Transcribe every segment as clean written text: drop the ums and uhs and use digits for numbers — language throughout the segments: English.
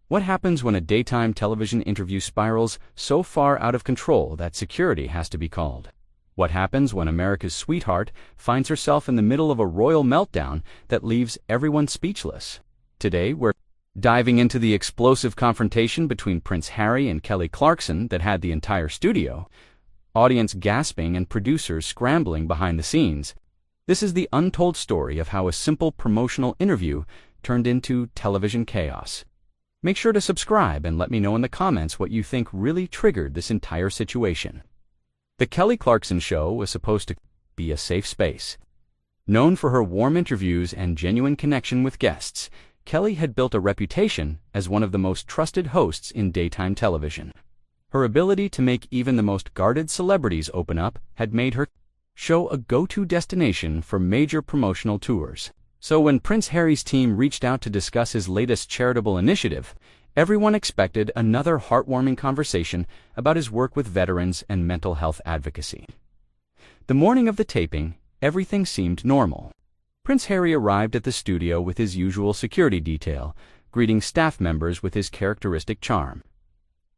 What happens when a daytime television interview spirals so far out of control that security has to be called? What happens when America's sweetheart finds herself in the middle of a royal meltdown that leaves everyone speechless? Today, we're diving into the explosive confrontation between Prince Harry and Kelly Clarkson that had the entire studio, audience gasping and producers scrambling behind the scenes. This is the untold story of how a simple promotional interview turned into television chaos. Make sure to subscribe and let me know in the comments what you think really triggered this entire situation. The Kelly Clarkson Show was supposed to be a safe space. Known for her warm interviews and genuine connection with guests, Kelly had built a reputation as one of the most trusted hosts in daytime television. Her ability to make even the most guarded celebrities open up had made her show a go-to destination for major promotional tours. So when Prince Harry's team reached out to discuss his latest charitable initiative, everyone expected another heartwarming conversation about his work with veterans and mental health advocacy. The morning of the taping, everything seemed normal. Prince Harry arrived at the studio with his usual security detail, greeting staff members with his characteristic charm.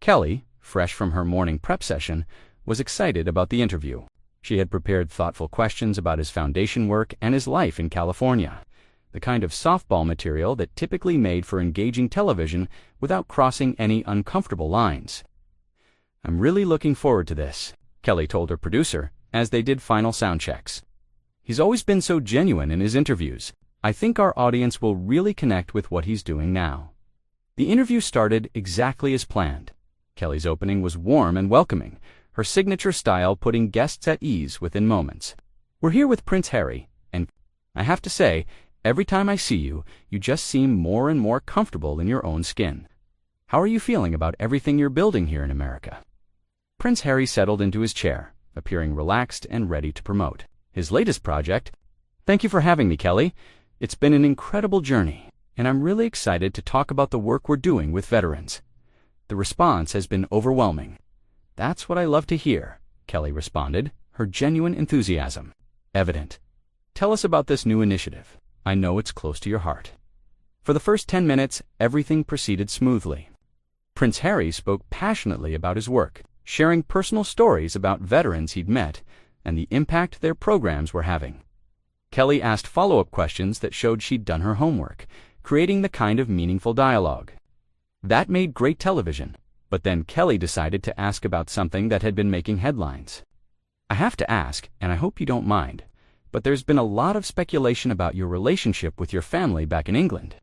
Kelly, fresh from her morning prep session, was excited about the interview. She had prepared thoughtful questions about his foundation work and his life in California, the kind of softball material that typically made for engaging television without crossing any uncomfortable lines. "I'm really looking forward to this," Kelly told her producer as they did final sound checks. "He's always been so genuine in his interviews. I think our audience will really connect with what he's doing now." The interview started exactly as planned. Kelly's opening was warm and welcoming, her signature style putting guests at ease within moments. "We're here with Prince Harry, and I have to say, every time I see you, you just seem more and more comfortable in your own skin. How are you feeling about everything you're building here in America?" Prince Harry settled into his chair, appearing relaxed and ready to promote his latest project. "Thank you for having me, Kelly. It's been an incredible journey, and I'm really excited to talk about the work we're doing with veterans." The response has been overwhelming. "That's what I love to hear," Kelly responded, her genuine enthusiasm evident. "Tell us about this new initiative. I know it's close to your heart." For the first 10 minutes, everything proceeded smoothly. Prince Harry spoke passionately about his work, sharing personal stories about veterans he'd met and the impact their programs were having. Kelly asked follow-up questions that showed she'd done her homework, creating the kind of meaningful dialogue that made great television. But then Kelly decided to ask about something that had been making headlines. "I have to ask, and I hope you don't mind, but there's been a lot of speculation about your relationship with your family back in England.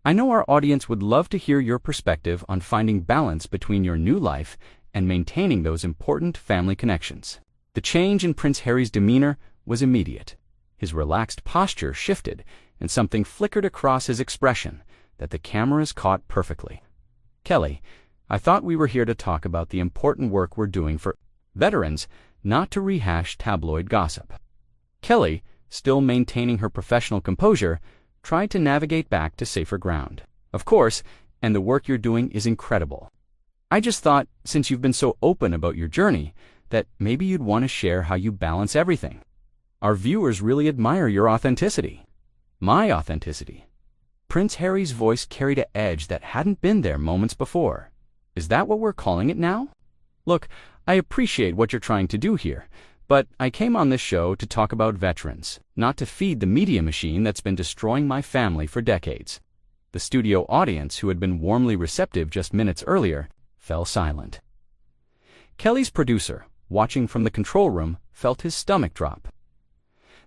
I know our audience would love to hear your perspective on finding balance between your new life and maintaining those important family connections." The change in Prince Harry's demeanor was immediate. His relaxed posture shifted, and something flickered across his expression that the cameras caught perfectly. "Kelly, I thought we were here to talk about the important work we're doing for veterans, not to rehash tabloid gossip." Kelly, still maintaining her professional composure, tried to navigate back to safer ground. "Of course, and the work you're doing is incredible. I just thought, since you've been so open about your journey, that maybe you'd want to share how you balance everything. Our viewers really admire your authenticity." "My authenticity?" Prince Harry's voice carried an edge that hadn't been there moments before. "Is that what we're calling it now? Look, I appreciate what you're trying to do here, but I came on this show to talk about veterans, not to feed the media machine that's been destroying my family for decades." The studio audience, who had been warmly receptive just minutes earlier, fell silent. Kelly's producer, watching from the control room, felt his stomach drop.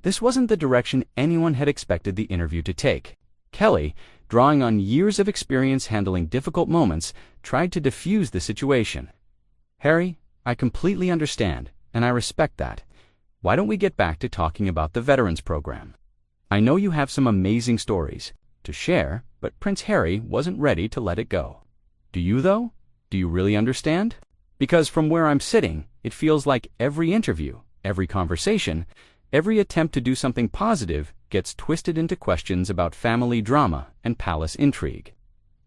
This wasn't the direction anyone had expected the interview to take. Kelly, drawing on years of experience handling difficult moments, tried to diffuse the situation. "Harry, I completely understand, and I respect that. Why don't we get back to talking about the Veterans Program? I know you have some amazing stories to share, but Prince Harry wasn't ready to let it go. Do you, though? Do you really understand? Because from where I'm sitting, it feels like every interview, every conversation, every attempt to do something positive gets twisted into questions about family drama and palace intrigue.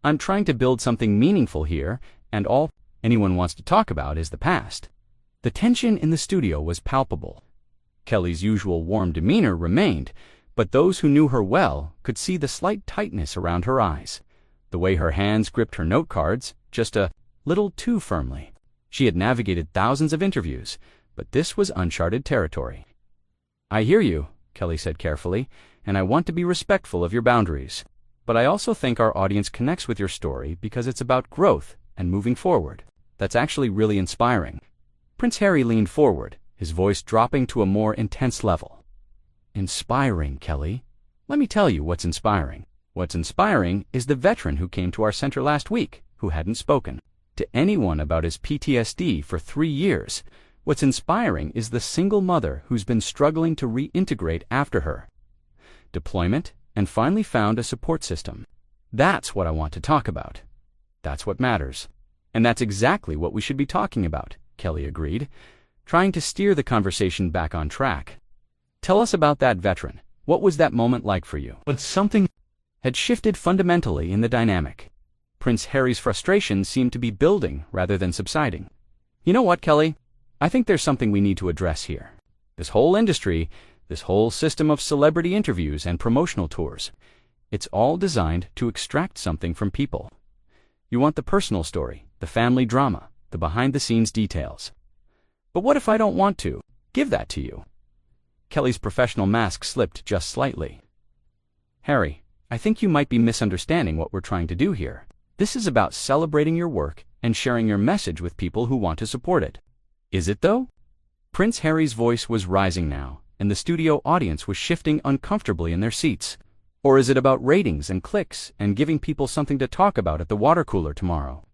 I'm trying to build something meaningful here, and all anyone wants to talk about is the past." The tension in the studio was palpable. Kelly's usual warm demeanor remained, but those who knew her well could see the slight tightness around her eyes. The way her hands gripped her note cards, just a little too firmly. She had navigated thousands of interviews, but this was uncharted territory. "I hear you," Kelly said carefully, "and I want to be respectful of your boundaries. But I also think our audience connects with your story because it's about growth and moving forward. That's actually really inspiring." Prince Harry leaned forward, his voice dropping to a more intense level. "Inspiring, Kelly. Let me tell you what's inspiring. What's inspiring is the veteran who came to our center last week, who hadn't spoken to anyone about his PTSD for 3 years. What's inspiring is the single mother who's been struggling to reintegrate after her deployment and finally found a support system. That's what I want to talk about. That's what matters. And that's exactly what we should be talking about," Kelly agreed, trying to steer the conversation back on track. "Tell us about that veteran. What was that moment like for you?" But something had shifted fundamentally in the dynamic. Prince Harry's frustration seemed to be building rather than subsiding. "You know what, Kelly? I think there's something we need to address here. This whole industry, this whole system of celebrity interviews and promotional tours, it's all designed to extract something from people. You want the personal story, the family drama, the behind-the-scenes details. But what if I don't want to give that to you?" Kelly's professional mask slipped just slightly. "Harry, I think you might be misunderstanding what we're trying to do here. This is about celebrating your work and sharing your message with people who want to support it." "Is it, though?" Prince Harry's voice was rising now, and the studio audience was shifting uncomfortably in their seats. "Or is it about ratings and clicks and giving people something to talk about at the water cooler tomorrow?"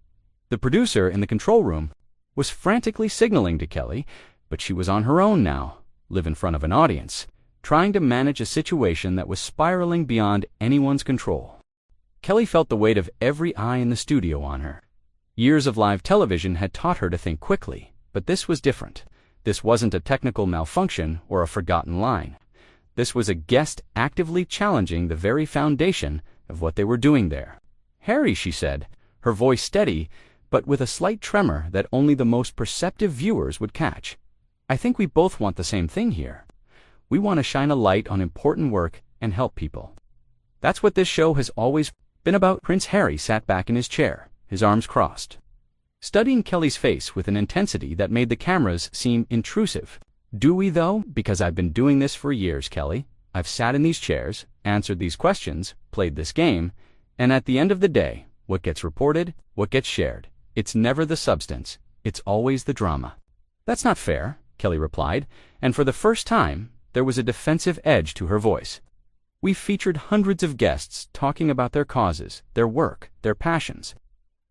The producer in the control room was frantically signaling to Kelly, but she was on her own now, live in front of an audience, trying to manage a situation that was spiraling beyond anyone's control. Kelly felt the weight of every eye in the studio on her. Years of live television had taught her to think quickly, but this was different. This wasn't a technical malfunction or a forgotten line. This was a guest actively challenging the very foundation of what they were doing there. "Harry," she said, her voice steady, but with a slight tremor that only the most perceptive viewers would catch. "I think we both want the same thing here. We want to shine a light on important work and help people. That's what this show has always been about." Prince Harry sat back in his chair, his arms crossed, studying Kelly's face with an intensity that made the cameras seem intrusive. "Do we, though? Because I've been doing this for years, Kelly. I've sat in these chairs, answered these questions, played this game, and at the end of the day, what gets reported, what gets shared, it's never the substance, it's always the drama." "That's not fair," Kelly replied, and for the first time, there was a defensive edge to her voice. "We've featured hundreds of guests talking about their causes, their work, their passions.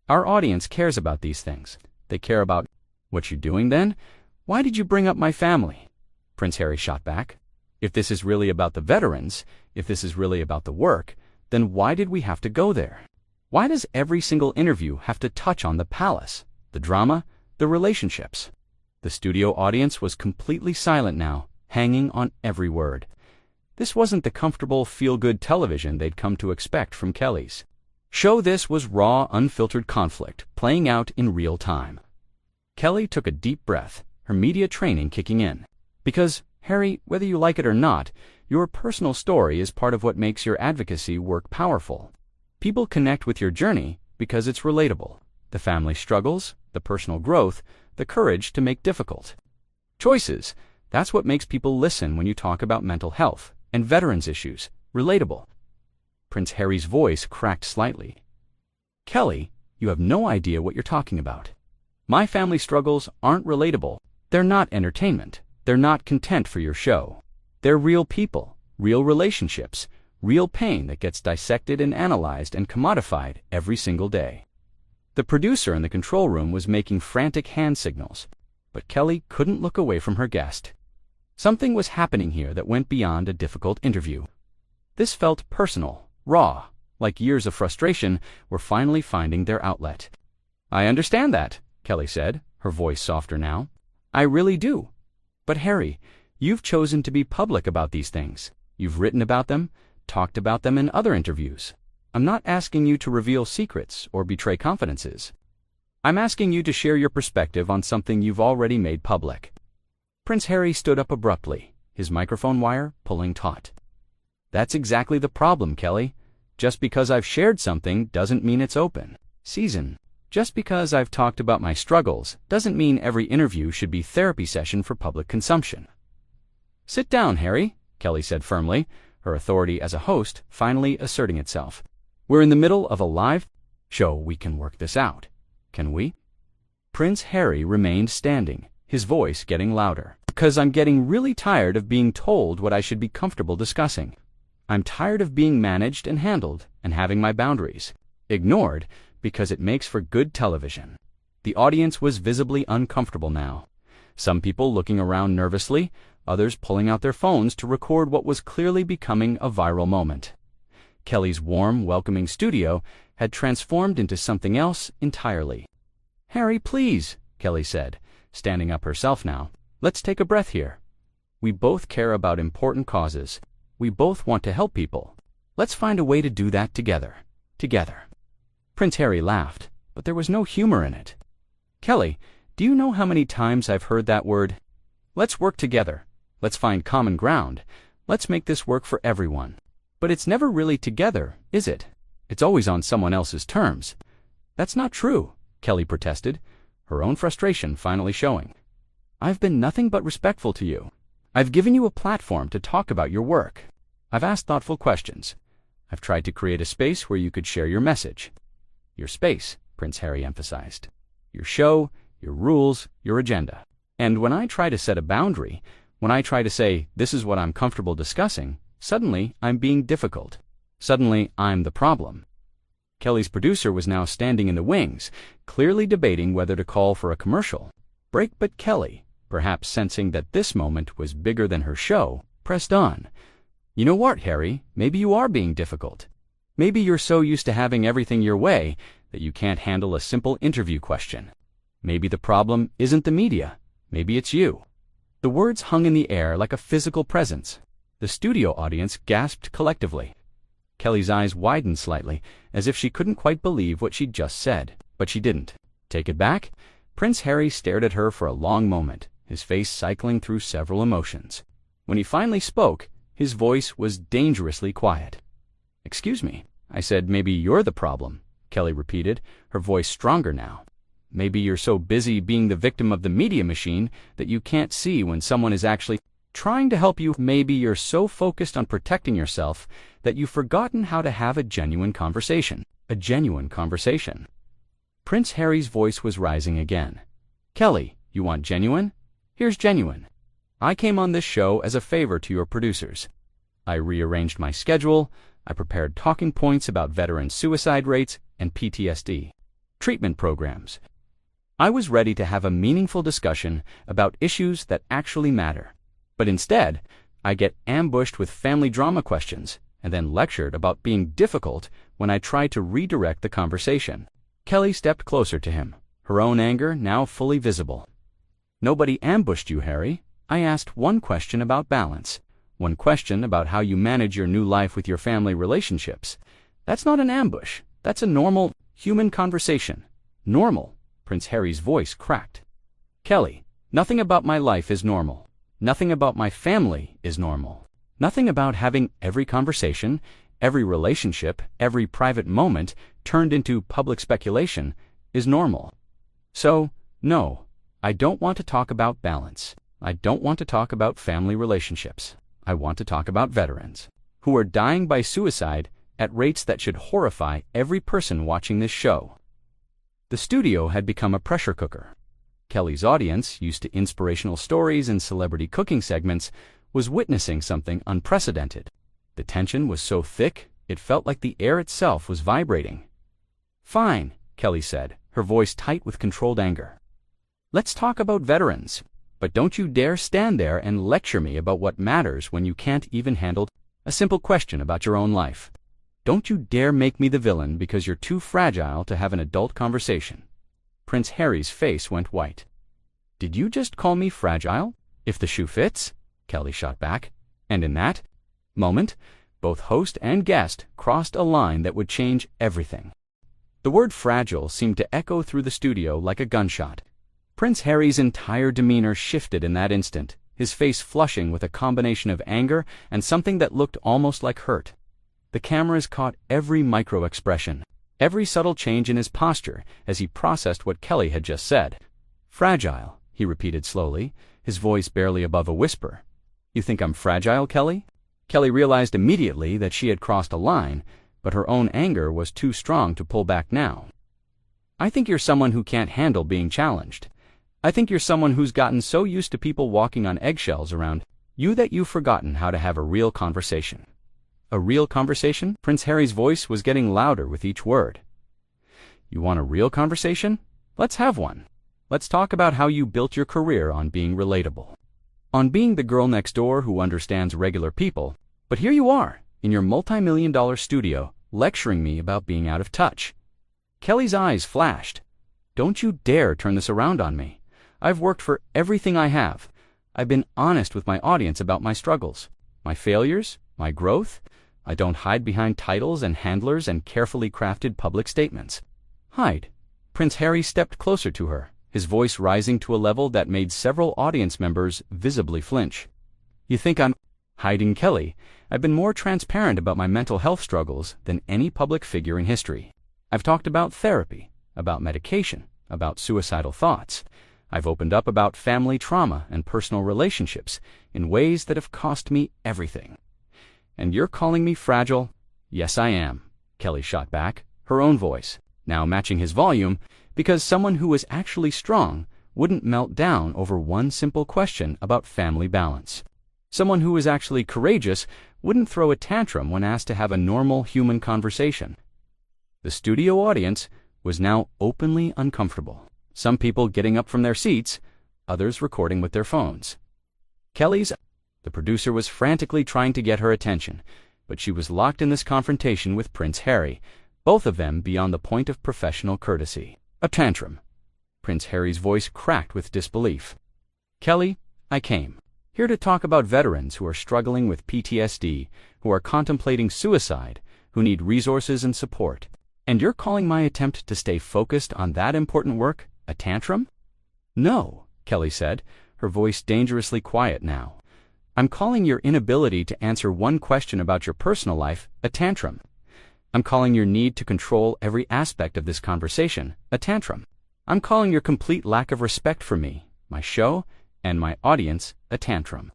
Our audience cares about these things. They care about—" "What you doing then? Why did you bring up my family?" Prince Harry shot back. "If this is really about the veterans, if this is really about the work, then why did we have to go there? Why does every single interview have to touch on the palace, the drama, the relationships?" The studio audience was completely silent now, hanging on every word. This wasn't the comfortable, feel-good television they'd come to expect from Kelly's show. This was raw, unfiltered conflict, playing out in real time. Kelly took a deep breath, her media training kicking in. "Because, Harry, whether you like it or not, your personal story is part of what makes your advocacy work powerful. People connect with your journey because it's relatable. The family struggles, the personal growth, the courage to make difficult choices. That's what makes people listen when you talk about mental health and veterans issues. Relatable." Prince Harry's voice cracked slightly. "Kelly, you have no idea what you're talking about. My family struggles aren't relatable. They're not entertainment. They're not content for your show. They're real people, real relationships, real pain that gets dissected and analyzed and commodified every single day." The producer in the control room was making frantic hand signals, but Kelly couldn't look away from her guest. Something was happening here that went beyond a difficult interview. This felt personal, raw, like years of frustration were finally finding their outlet. "I understand that," Kelly said, her voice softer now. "I really do. But Harry, you've chosen to be public about these things. You've written about them, talked about them in other interviews. I'm not asking you to reveal secrets or betray confidences. I'm asking you to share your perspective on something you've already made public." Prince Harry stood up abruptly, his microphone wire pulling taut. "That's exactly the problem, Kelly. Just because I've shared something doesn't mean it's open season. Just because I've talked about my struggles doesn't mean every interview should be therapy session for public consumption. Sit down, Harry, Kelly said firmly, her authority as a host finally asserting itself. We're in the middle of a live show. We can work this out, can we? Prince Harry remained standing, his voice getting louder. Because I'm getting really tired of being told what I should be comfortable discussing. I'm tired of being managed and handled and having my boundaries ignored because it makes for good television. The audience was visibly uncomfortable now. Some people looking around nervously, others pulling out their phones to record what was clearly becoming a viral moment. Kelly's warm, welcoming studio had transformed into something else entirely. Harry, please, Kelly said, standing up herself now. Let's take a breath here. We both care about important causes. We both want to help people. Let's find a way to do that together. Together. Prince Harry laughed, but there was no humor in it. Kelly, do you know how many times I've heard that word? Let's work together. Let's find common ground. Let's make this work for everyone. But it's never really together, is it? It's always on someone else's terms. That's not true, Kelly protested, her own frustration finally showing. I've been nothing but respectful to you. I've given you a platform to talk about your work. I've asked thoughtful questions. I've tried to create a space where you could share your message. Your space, Prince Harry emphasized. Your show, your rules, your agenda. And when I try to set a boundary, when I try to say, this is what I'm comfortable discussing, suddenly I'm being difficult. Suddenly I'm the problem. Kelly's producer was now standing in the wings, clearly debating whether to call for a commercial break, but Kelly, perhaps sensing that this moment was bigger than her show, pressed on. You know what, Harry? Maybe you are being difficult. Maybe you're so used to having everything your way that you can't handle a simple interview question. Maybe the problem isn't the media. Maybe it's you. The words hung in the air like a physical presence. The studio audience gasped collectively. Kelly's eyes widened slightly, as if she couldn't quite believe what she'd just said, but she didn't. Take it back? Prince Harry stared at her for a long moment, his face cycling through several emotions. When he finally spoke, his voice was dangerously quiet. Excuse me, I said maybe you're the problem, Kelly repeated, her voice stronger now. Maybe you're so busy being the victim of the media machine that you can't see when someone is actually trying to help you. Maybe you're so focused on protecting yourself that you've forgotten how to have a genuine conversation. A genuine conversation. Prince Harry's voice was rising again. Kelly, you want genuine? Here's genuine. I came on this show as a favor to your producers. I rearranged my schedule. I prepared talking points about veteran suicide rates and PTSD treatment programs. I was ready to have a meaningful discussion about issues that actually matter. But instead, I get ambushed with family drama questions and then lectured about being difficult when I try to redirect the conversation. Kelly stepped closer to him, her own anger now fully visible. Nobody ambushed you, Harry. I asked one question about balance. One question about how you manage your new life with your family relationships. That's not an ambush. That's a normal, human conversation. Normal. Prince Harry's voice cracked. Kelly, nothing about my life is normal. Nothing about my family is normal. Nothing about having every conversation, every relationship, every private moment turned into public speculation is normal. So, no, I don't want to talk about balance. I don't want to talk about family relationships. I want to talk about veterans who are dying by suicide at rates that should horrify every person watching this show. The studio had become a pressure cooker. Kelly's audience, used to inspirational stories and celebrity cooking segments, was witnessing something unprecedented. The tension was so thick, it felt like the air itself was vibrating. Fine, Kelly said, her voice tight with controlled anger. Let's talk about veterans. But don't you dare stand there and lecture me about what matters when you can't even handle a simple question about your own life. Don't you dare make me the villain because you're too fragile to have an adult conversation. Prince Harry's face went white. Did you just call me fragile? If the shoe fits? Kelly shot back. And in that moment, both host and guest crossed a line that would change everything. The word fragile seemed to echo through the studio like a gunshot. Prince Harry's entire demeanor shifted in that instant, his face flushing with a combination of anger and something that looked almost like hurt. The cameras caught every micro-expression, every subtle change in his posture as he processed what Kelly had just said. "Fragile," he repeated slowly, his voice barely above a whisper. "You think I'm fragile, Kelly?" Kelly realized immediately that she had crossed a line, but her own anger was too strong to pull back now. "I think you're someone who can't handle being challenged. I think you're someone who's gotten so used to people walking on eggshells around you that you've forgotten how to have a real conversation." "A real conversation?" Prince Harry's voice was getting louder with each word. "You want a real conversation? Let's have one. Let's talk about how you built your career on being relatable. On being the girl next door who understands regular people, but here you are, in your multi-million-dollar studio, lecturing me about being out of touch." Kelly's eyes flashed. "Don't you dare turn this around on me. I've worked for everything I have. I've been honest with my audience about my struggles, my failures, my growth. I don't hide behind titles and handlers and carefully crafted public statements." "Hide?" Prince Harry stepped closer to her, his voice rising to a level that made several audience members visibly flinch. "You think I'm hiding, Kelly? I've been more transparent about my mental health struggles than any public figure in history. I've talked about therapy, about medication, about suicidal thoughts. I've opened up about family trauma and personal relationships in ways that have cost me everything. And you're calling me fragile?" "Yes, I am," Kelly shot back, her own voice now matching his volume, because someone who was actually strong wouldn't melt down over one simple question about family balance. Someone who was actually courageous wouldn't throw a tantrum when asked to have a normal human conversation. The studio audience was now openly uncomfortable, some people getting up from their seats, others recording with their phones. The producer was frantically trying to get her attention, but she was locked in this confrontation with Prince Harry, both of them beyond the point of professional courtesy. "A tantrum." Prince Harry's voice cracked with disbelief. "Kelly, I came here to talk about veterans who are struggling with PTSD, who are contemplating suicide, who need resources and support. And you're calling my attempt to stay focused on that important work a tantrum?" "No," Kelly said, her voice dangerously quiet now. "I'm calling your inability to answer one question about your personal life a tantrum. I'm calling your need to control every aspect of this conversation a tantrum. I'm calling your complete lack of respect for me, my show, and my audience a tantrum."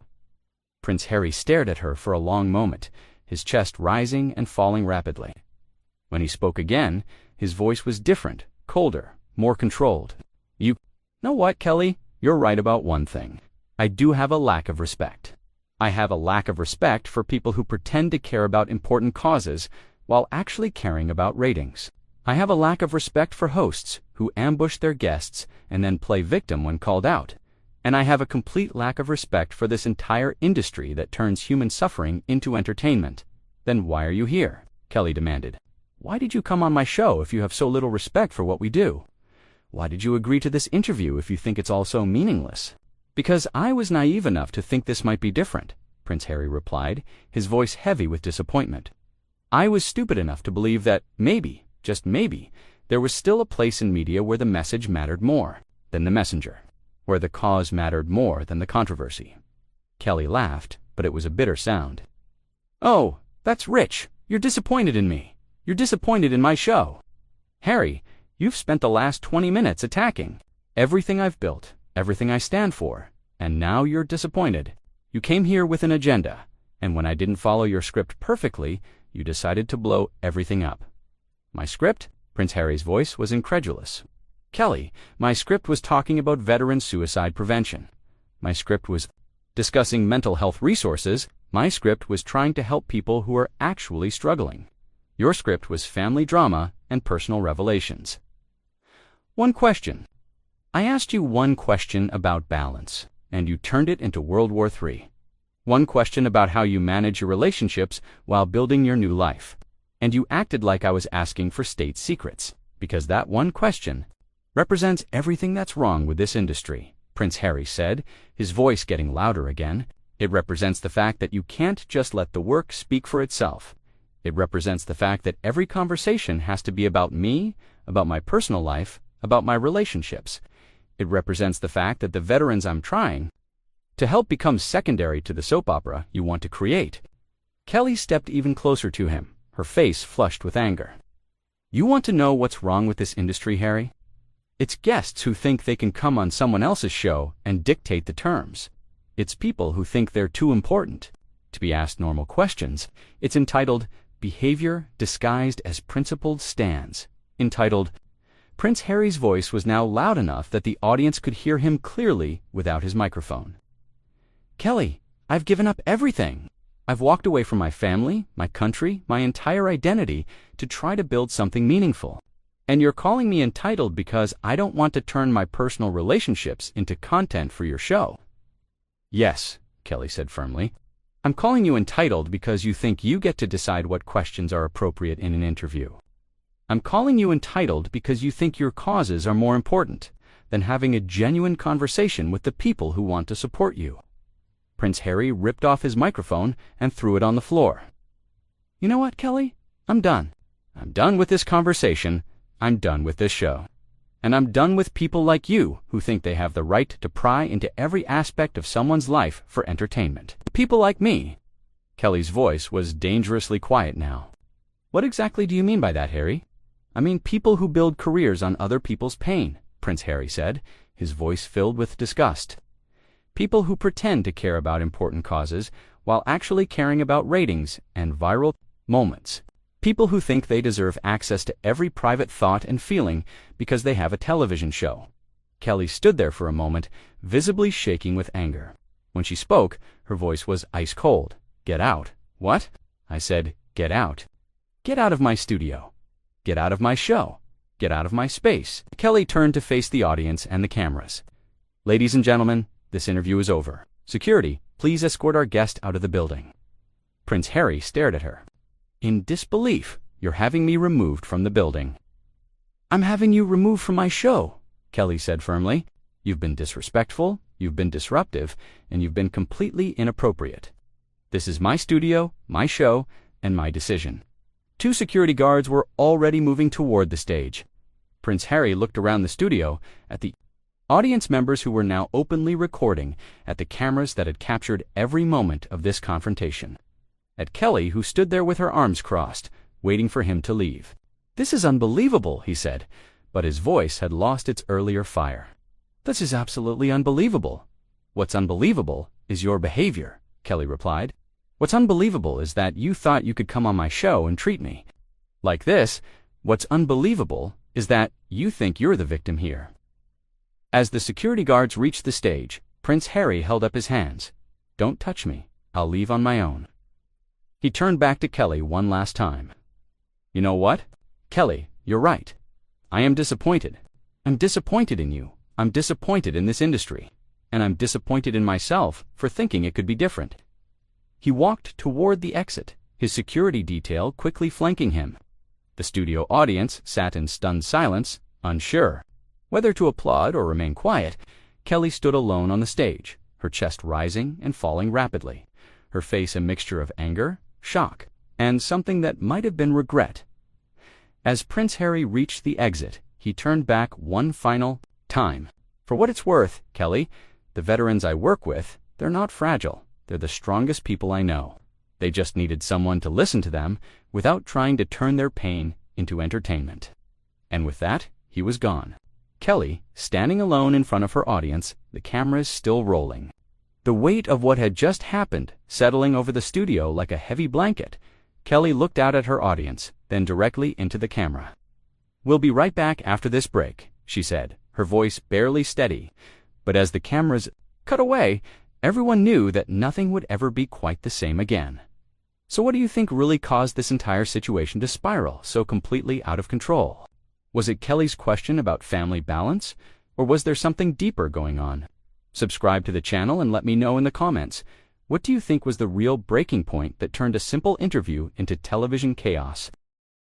Prince Harry stared at her for a long moment, his chest rising and falling rapidly. When he spoke again, his voice was different, colder, more controlled. "You know what, Kelly? You're right about one thing. I do have a lack of respect. I have a lack of respect for people who pretend to care about important causes while actually caring about ratings. I have a lack of respect for hosts who ambush their guests and then play victim when called out. And I have a complete lack of respect for this entire industry that turns human suffering into entertainment." "Then why are you here?" Kelly demanded. "Why did you come on my show if you have so little respect for what we do? Why did you agree to this interview if you think it's all so meaningless?" "Because I was naive enough to think this might be different," Prince Harry replied, his voice heavy with disappointment. "I was stupid enough to believe that maybe, just maybe, there was still a place in media where the message mattered more than the messenger, where the cause mattered more than the controversy." Kelly laughed, but it was a bitter sound. "Oh, that's rich. You're disappointed in me. You're disappointed in my show. Harry, you've spent the last 20 minutes attacking everything I've built, everything I stand for, and now you're disappointed. You came here with an agenda, and when I didn't follow your script perfectly, you decided to blow everything up." "My script?" Prince Harry's voice was incredulous. "Kelly, my script was talking about veteran suicide prevention. My script was discussing mental health resources. My script was trying to help people who are actually struggling. Your script was family drama and personal revelations." "One question. I asked you one question about balance, and you turned it into World War III. One question about how you manage your relationships while building your new life. And you acted like I was asking for state secrets, because that one question represents everything that's wrong with this industry," Prince Harry said, his voice getting louder again. "It represents the fact that you can't just let the work speak for itself. It represents the fact that every conversation has to be about me, about my personal life, about my relationships. It represents the fact that the veterans I'm trying to help become secondary to the soap opera you want to create." Kelly stepped even closer to him, her face flushed with anger. "You want to know what's wrong with this industry, Harry? It's guests who think they can come on someone else's show and dictate the terms. It's people who think they're too important to be asked normal questions. It's entitled Behavior Disguised as Principled Stands. Entitled." Prince Harry's voice was now loud enough that the audience could hear him clearly without his microphone. "Kelly, I've given up everything. I've walked away from my family, my country, my entire identity to try to build something meaningful. And you're calling me entitled because I don't want to turn my personal relationships into content for your show." "Yes," Kelly said firmly. "I'm calling you entitled because you think you get to decide what questions are appropriate in an interview. I'm calling you entitled because you think your causes are more important than having a genuine conversation with the people who want to support you." Prince Harry ripped off his microphone and threw it on the floor. "You know what, Kelly? I'm done. I'm done with this conversation. I'm done with this show. And I'm done with people like you who think they have the right to pry into every aspect of someone's life for entertainment. People like me." Kelly's voice was dangerously quiet now. "What exactly do you mean by that, Harry?" "I mean people who build careers on other people's pain," Prince Harry said, his voice filled with disgust. "People who pretend to care about important causes while actually caring about ratings and viral moments. People who think they deserve access to every private thought and feeling because they have a television show." Kelly stood there for a moment, visibly shaking with anger. When she spoke, her voice was ice cold. "Get out." "What?" I said, "Get out. Get out of my studio. Get out of my show. Get out of my space." Kelly turned to face the audience and the cameras. "Ladies and gentlemen, this interview is over. Security, please escort our guest out of the building." Prince Harry stared at her. "In disbelief, you're having me removed from the building." "I'm having you removed from my show," Kelly said firmly. "You've been disrespectful, you've been disruptive, and you've been completely inappropriate. This is my studio, my show, and my decision." Two security guards were already moving toward the stage. Prince Harry looked around the studio at the audience members who were now openly recording, at the cameras that had captured every moment of this confrontation, at Kelly, who stood there with her arms crossed, waiting for him to leave. "This is unbelievable," he said, but his voice had lost its earlier fire. "This is absolutely unbelievable." "What's unbelievable is your behavior," Kelly replied. "What's unbelievable is that you thought you could come on my show and treat me like this. What's unbelievable is that you think you're the victim here." As the security guards reached the stage, Prince Harry held up his hands. "Don't touch me. I'll leave on my own." He turned back to Kelly one last time. "You know what? Kelly, you're right. I am disappointed. I'm disappointed in you. I'm disappointed in this industry. And I'm disappointed in myself for thinking it could be different." He walked toward the exit, his security detail quickly flanking him. The studio audience sat in stunned silence, unsure whether to applaud or remain quiet. Kelly stood alone on the stage, her chest rising and falling rapidly, her face a mixture of anger, shock, and something that might have been regret. As Prince Harry reached the exit, he turned back one final time. "For what it's worth, Kelly, the veterans I work with, they're not fragile. They're the strongest people I know. They just needed someone to listen to them without trying to turn their pain into entertainment." And with that, he was gone. Kelly, standing alone in front of her audience, the cameras still rolling. The weight of what had just happened settling over the studio like a heavy blanket, Kelly looked out at her audience, then directly into the camera. "We'll be right back after this break," she said, her voice barely steady. But as the cameras cut away, everyone knew that nothing would ever be quite the same again. So what do you think really caused this entire situation to spiral so completely out of control? Was it Kelly's question about family balance, or was there something deeper going on? Subscribe to the channel and let me know in the comments. What do you think was the real breaking point that turned a simple interview into television chaos?